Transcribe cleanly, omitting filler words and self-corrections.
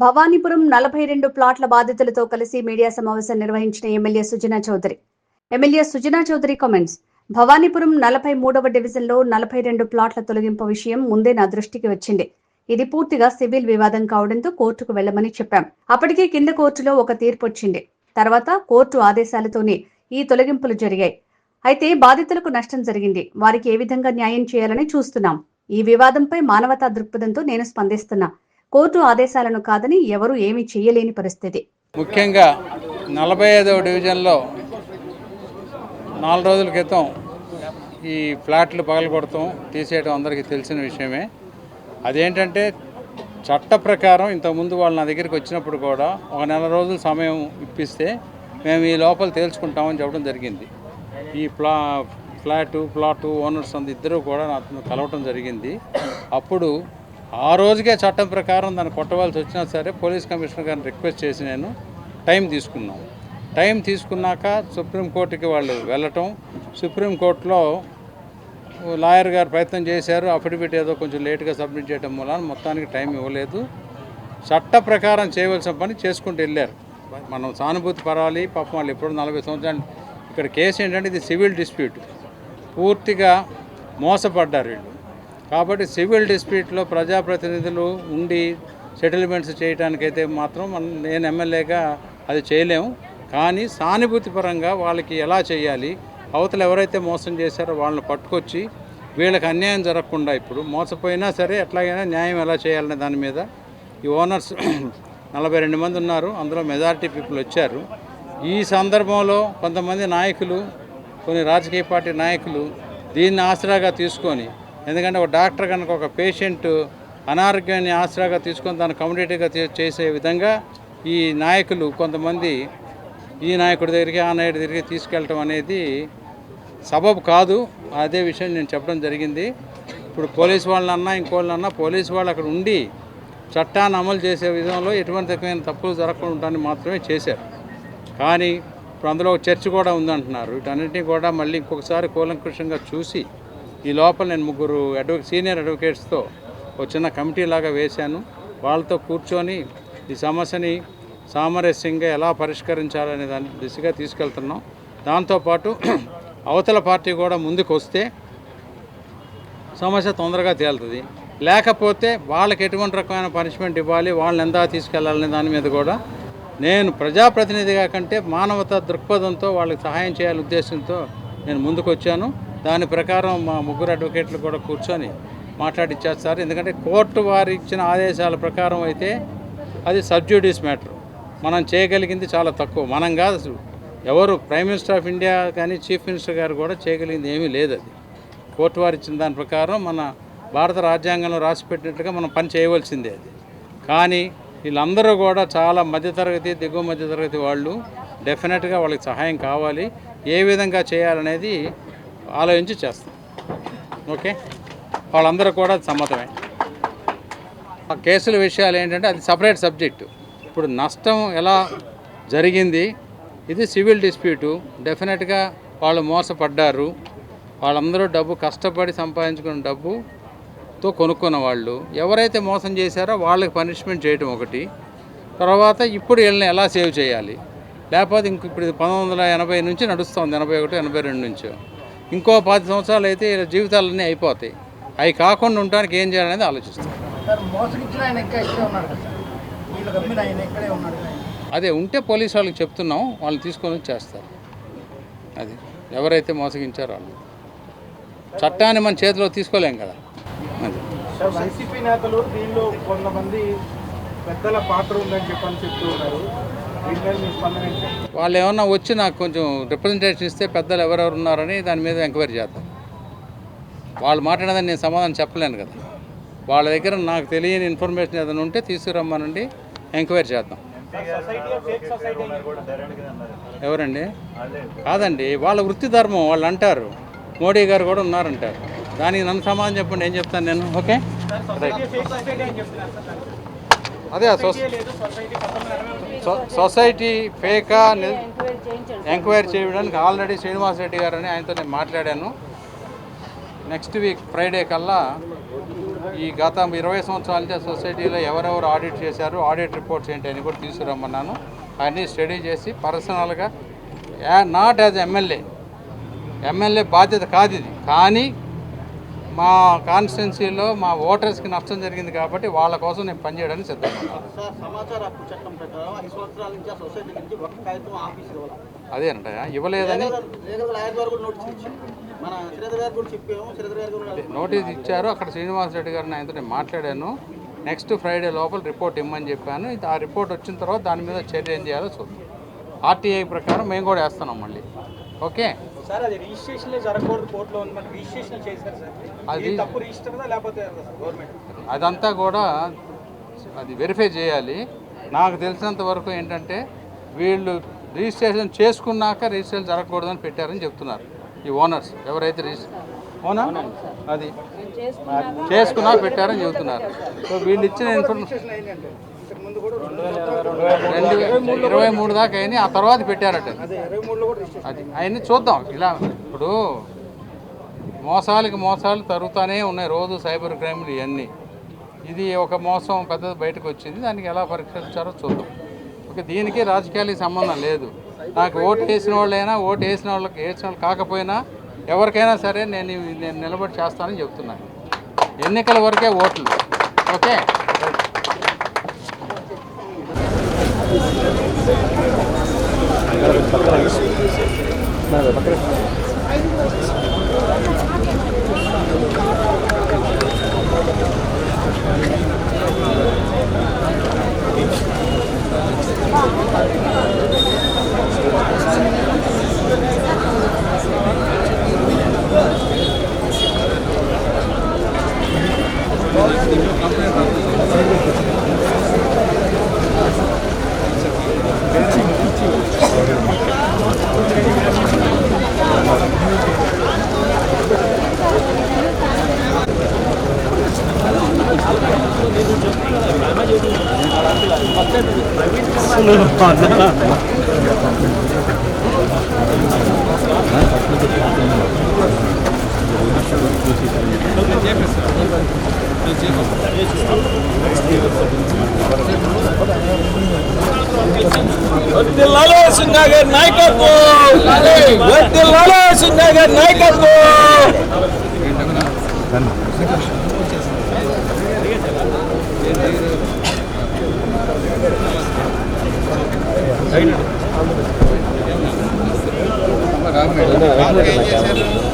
భవానీపురం 42 ప్లాట్ల బాధితులతో కలిసి మీడియా సమావేశం నిర్వహించిన MLA Sujana Chowdary. MLA Sujana Chowdary comments. Bhavanipuram 43వ డివిజన్లో 42 ప్లాట్ల తొలగింపు విషయం ముందే నా దృష్టికి వచ్చింది. ఇది పూర్తిగా సివిల్ వివాదం కావడంతో కోర్టుకు వెళ్లమని చెప్పాం. అప్పటికే కింద కోర్టులో ఒక తీర్పు వచ్చింది. తర్వాత కోర్టు ఆదేశాలతోనే ఈ తొలగింపులు జరిగాయి. అయితే బాధితులకు నష్టం జరిగింది. వారికి ఏ విధంగా న్యాయం చేయాలని చూస్తున్నాం. ఈ వివాదంపై మానవతా దృక్పథంతో నేను స్పందిస్తున్నా. కోర్టు ఆదేశాలను కాదని ఎవరు ఏమీ చేయలేని పరిస్థితి. ముఖ్యంగా 45వ డివిజన్లో 4 రోజుల క్రితం ఈ ఫ్లాట్లు పగలగొడతాం తీసేయడం అందరికీ తెలిసిన విషయమే. అదేంటంటే చట్ట ప్రకారం ఇంతకుముందు వాళ్ళు నా దగ్గరికి వచ్చినప్పుడు కూడా ఒక నెల రోజుల సమయం ఇప్పిస్తే మేము ఈ లోపల తేల్చుకుంటామని చెప్పడం జరిగింది. ఈ ప్లాటు ఓనర్స్ ఇద్దరు కూడా నాతో కలవటం జరిగింది. అప్పుడు ఆ రోజుకే చట్టం ప్రకారం దాన్ని కొట్టవలసి వచ్చినా సరే పోలీస్ కమిషనర్ గారిని రిక్వెస్ట్ చేసి నేను టైం తీసుకున్నాం. టైం తీసుకున్నాక సుప్రీంకోర్టుకి వాళ్ళు వెళ్ళటం, సుప్రీంకోర్టులో లాయర్ గారు ప్రయత్నం చేశారు. అఫిడవిట్ ఏదో కొంచెం లేట్గా సబ్మిట్ చేయడం మూలాన మొత్తానికి టైం ఇవ్వలేదు. చట్ట ప్రకారం చేయవలసిన పని చేసుకుంటూ వెళ్ళారు. మనం సానుభూతి పరాలి. పాపం వాళ్ళు ఎప్పుడు 40 సంవత్సరాలు. ఇక్కడ కేసు ఏంటంటే ఇది సివిల్ డిస్ప్యూట్. పూర్తిగా మోసపడ్డారు వీళ్ళు. కాబట్టి సివిల్ డిస్ప్యూట్లో ప్రజాప్రతినిధులు ఉండి సెటిల్మెంట్స్ చేయడానికైతే మాత్రం నేను ఎమ్మెల్యేగా అది చేయలేము. కానీ సానుభూతి పరంగా వాళ్ళకి ఎలా చేయాలి, అవతల ఎవరైతే మోసం చేశారో వాళ్ళని పట్టుకొచ్చి వీళ్ళకి అన్యాయం జరగకుండా ఇప్పుడు మోసపోయినా సరే ఎట్లాగైనా న్యాయం ఎలా చేయాలనే దాని మీద ఈ ఓనర్స్ 42 మంది ఉన్నారు. అందులో మెజారిటీ పీపుల్ వచ్చారు. ఈ సందర్భంలో కొంతమంది నాయకులు, కొన్ని రాజకీయ పార్టీ నాయకులు దీన్ని ఆసరాగా తీసుకొని, ఎందుకంటే ఒక డాక్టర్ కనుక ఒక పేషెంట్ అనారోగ్యాన్ని ఆసరాగా తీసుకొని దాన్ని కమ్యూనిటీగా చేసే విధంగా ఈ నాయకులు కొంతమంది ఈ నాయకుడి దగ్గరికి ఆ నాయకుడి దగ్గరికి తీసుకెళ్ళటం అనేది సబబు కాదు. అదే విషయం నేను చెప్పడం జరిగింది. ఇప్పుడు పోలీసు వాళ్ళన్నా ఇంకోళ్ళన్నా పోలీసు వాళ్ళు అక్కడ ఉండి చట్టాన్ని అమలు చేసే విధంలో ఎటువంటి రకమైన తప్పులు జరగకుండా ఉండడానికి మాత్రమే చేశారు. కానీ ఇప్పుడు అందులో ఒక చర్చ కూడా ఉందంటున్నారు. వీటన్నింటినీ కూడా మళ్ళీ ఇంకొకసారి కూలంకషంగా చూసి ఈ లోపల నేను 3 సీనియర్ అడ్వకేట్స్తో ఒక చిన్న కమిటీ లాగా వేశాను. వాళ్ళతో కూర్చొని ఈ సమస్యని సామరస్యంగా ఎలా పరిష్కరించాలనే దాని దిశగా తీసుకెళ్తున్నాం. దాంతోపాటు అవతల పార్టీ కూడా ముందుకు వస్తే సమస్య తొందరగా తేలుతుంది. లేకపోతే వాళ్ళకి ఎటువంటి రకమైన పనిష్మెంట్ ఇవ్వాలి, వాళ్ళని ఎంత తీసుకెళ్లాలనే దాని మీద కూడా నేను ప్రజాప్రతినిధిగా కంటే మానవతా దృక్పథంతో వాళ్ళకి సహాయం చేయాలనే ఉద్దేశంతో నేను ముందుకు వచ్చాను. దాని ప్రకారం మా 3 అడ్వకేట్లు కూడా కూర్చొని మాట్లాడిచ్చేస్తారు. ఎందుకంటే కోర్టు వారు ఇచ్చిన ఆదేశాల ప్రకారం అయితే అది సబ్జ్యూడిస్ మ్యాటర్. మనం చేయగలిగింది చాలా తక్కువ. మనం కాదు, ఎవరు ప్రైమ్ మినిస్టర్ ఆఫ్ ఇండియా కానీ చీఫ్ మినిస్టర్ గారు కూడా చేయగలిగింది ఏమీ లేదు. అది కోర్టు వారు ఇచ్చిన దాని ప్రకారం మన భారత రాజ్యాంగంలో రాసిపెట్టినట్టుగా మనం పని చేయవలసిందే. అది కానీ వీళ్ళందరూ కూడా చాలా మధ్యతరగతి, దిగువ మధ్యతరగతి వాళ్ళు. డెఫినెట్గా వాళ్ళకి సహాయం కావాలి. ఏ విధంగా చేయాలనేది ఆలోచించి చేస్తాం. ఓకే, వాళ్ళందరూ కూడా సమ్మతమే. ఆ కేసుల విషయాలు ఏంటంటే అది సపరేట్ సబ్జెక్టు. ఇప్పుడు నష్టం ఎలా జరిగింది, ఇది సివిల్ డిస్ప్యూటు. డెఫినెట్గా వాళ్ళు మోసపడ్డారు. వాళ్ళందరూ డబ్బు కష్టపడి సంపాదించుకున్న డబ్బుతో కొనుక్కున్న వాళ్ళు. ఎవరైతే మోసం చేశారో వాళ్ళకి పనిష్మెంట్ చేయటం ఒకటి. తర్వాత ఇప్పుడు వీళ్ళని ఎలా సేవ్ చేయాలి, లేకపోతే ఇప్పుడు 1980 నుంచి నడుస్తుంది, 81, 82 నుంచి. ఇంకో 10 సంవత్సరాలు అయితే వీళ్ళ జీవితాలన్నీ అయిపోతాయి. అవి కాకుండా ఉండడానికి ఏం చేయాలనేది ఆలోచిస్తాం. అదే ఉంటే పోలీసు వాళ్ళకి చెప్తున్నాం, వాళ్ళు తీసుకొని చేస్తారు. అది ఎవరైతే మోసగించారో వాళ్ళు. చట్టాన్ని మన చేతిలో తీసుకోలేం కదా. అది వైసీపీ నేతలు దీనిలో కొంతమంది పెద్దల పాత్ర ఉందని చెప్పని చెప్తున్నారు. వాళ్ళు ఏమన్నా వచ్చి నాకు కొంచెం రిప్రజెంటేషన్ ఇస్తే పెద్దలు ఎవరెవరు ఉన్నారని దాని మీద ఎంక్వైరీ చేద్దాం. వాళ్ళు మాట్లాడేదని నేను సమాధానం చెప్పలేను కదా. వాళ్ళ దగ్గర నాకు తెలియని ఇన్ఫర్మేషన్ ఏదైనా ఉంటే తీసుకురమ్మనండి, ఎంక్వైరీ చేద్దాం. ఎవరండి? కాదండి, వాళ్ళ వృత్తి ధర్మం. వాళ్ళు అంటారు, మోడీ గారు కూడా ఉన్నారంటారు. దానికి నన్ను సమాధానం చెప్పండి, ఏం చెప్తాను నేను. ఓకే, అదే సొసైటీ ఫేకా ఎంక్వైరీ చేయడానికి ఆల్రెడీ శ్రీనివాస్ రెడ్డి గారు అని ఆయనతో నేను మాట్లాడాను. నెక్స్ట్ వీక్ ఫ్రైడే కల్లా ఈ గత 20 సంవత్సరాల నుంచి సొసైటీలో ఎవరెవరు ఆడిట్ చేశారు, ఆడిట్ రిపోర్ట్స్ ఏంటి అని కూడా తీసుకురమ్మన్నాను. అన్నీ స్టడీ చేసి పర్సనల్గా నాట్ యాజ్ ఎమ్మెల్యే బాధ్యత కాదు ఇది, కానీ మా కాన్స్టిట్యున్సీలో మా ఓటర్స్కి నష్టం జరిగింది కాబట్టి వాళ్ళ కోసం నేను పనిచేయడానికి సిద్ధంగా. సమాచార హక్కు చట్టం ప్రకారం 5 సంవత్సరాల నుంచి ఆ సొసైటీ నుంచి ఒక కాగితం ఆఫీస్ ఇవ్వాలి. అదేనంట ఇవ్వలేదని నోటీస్ ఇచ్చారు. అక్కడ శ్రీనివాస్ రెడ్డి గారిని ఆయనతో నేను మాట్లాడాను. నెక్స్ట్ ఫ్రైడే లోపల రిపోర్ట్ ఇమ్మని చెప్పాను. ఆ రిపోర్ట్ వచ్చిన తర్వాత దాని మీద చర్య ఏం చేయాలో చూద్దాం. ఆర్టీఐ ప్రకారం మేము కూడా వేస్తున్నాం మళ్ళీ. ఓకే సార్, అది రిజిస్ట్రేషన్ జరగకూడదు, కోర్టులో ఉంది, మనకి రిజిస్ట్రేషన్ చేశారు సార్. అది తప్పు రిజిస్టర్ లేకపోతే గవర్నమెంట్ అదంతా కూడా అది వెరిఫై చేయాలి. నాకు తెలిసినంత వరకు ఏంటంటే వీళ్ళు రిజిస్ట్రేషన్ చేసుకున్నాక రిజిస్ట్రేషన్ జరగకూడదని పెట్టారని చెప్తున్నారు ఈ ఓనర్స్. ఎవరైతే అది చేసుకున్నా పెట్టారని చెబుతున్నారు. సో వీళ్ళు ఇచ్చిన ఇన్ఫర్మేషన్ 2023 దాకా అయినాయి, ఆ తర్వాత పెట్టారట. అది అవన్నీ చూద్దాం. ఇలా ఇప్పుడు మోసాలు తరుగుతూనే ఉన్నాయి రోజు, సైబర్ క్రైమ్లు ఇవన్నీ. ఇది ఒక మోసం పెద్దది బయటకు వచ్చింది, దానికి ఎలా పరీక్షించారో చూద్దాం. ఓకే, దీనికి రాజకీయాలకి సంబంధం లేదు. నాకు ఓటు వేసిన వాళ్ళైనా, ఓటు వేసిన వాళ్ళు కాకపోయినా ఎవరికైనా సరే నేను నిలబడి చేస్తానని చెప్తున్నాను. ఎన్నికల వరకే ఓట్లు. ఓకే, సింగాగర్ నాయకత్వం, సింగాగర్ నాయకత్వం. ఏం చేశారు?